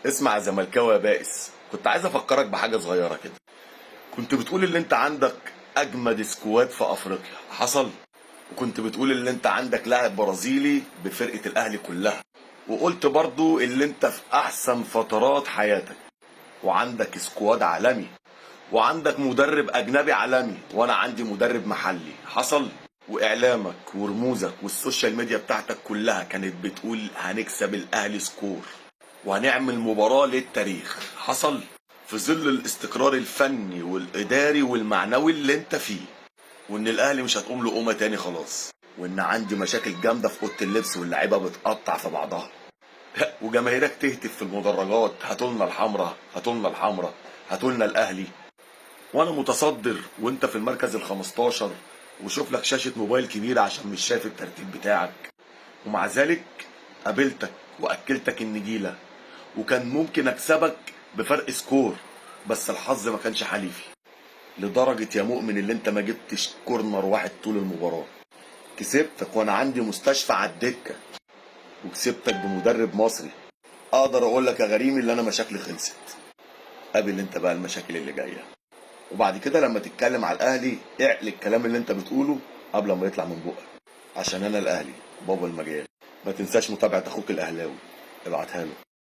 اسمع يا زملكاوي يا بائس، كنت عايز افكرك بحاجه صغيره كده. كنت بتقول اللي انت عندك اجمد سكواد في افريقيا، حصل؟ وكنت بتقول اللي انت عندك لاعب برازيلي بفرقه الاهلي كلها، وقلت برضو اللي انت في احسن فترات حياتك، وعندك سكواد عالمي، وعندك مدرب اجنبي عالمي، وانا عندي مدرب محلي، حصل؟ واعلامك ورموزك والسوشيال ميديا بتاعتك كلها كانت بتقول هنكسب الاهلي سكور وهنعمل مباراة للتاريخ، حصل؟ في ظل الاستقرار الفني والاداري والمعنوي اللي انت فيه، وان الاهلي مش هتقوم له قومه تاني خلاص، وان عندي مشاكل جامده في اوضه اللبس واللعيبه بتقطع في بعضها وجماهيرك تهتف في المدرجات هاتولنا الحمراء هاتولنا الحمراء هاتولنا الاهلي، وانا متصدر وانت في المركز ال 15، وشوف لك شاشه موبايل كبيره عشان مش شايف الترتيب بتاعك، ومع ذلك قابلتك واكلتك النجيله، وكان ممكن اكسبك بفرق سكور، بس الحظ ما كانش حليفي، لدرجه يا مؤمن اللي انت ما جبتش كورنر واحد طول المباراه. كسبتك وانا عندي مستشفى على الدكه، وكسبتك بمدرب مصري. اقدر اقول لك يا غريمي اللي انا مشاكلي خلصت. قابل انت بقى المشاكل اللي جايه، وبعد كده لما تتكلم على الاهلي اعقل الكلام اللي انت بتقوله قبل ما يطلع من بقك، عشان انا الاهلي بابا المجال. ما تنساش متابعه اخوك الاهلاوي، ابعتها له.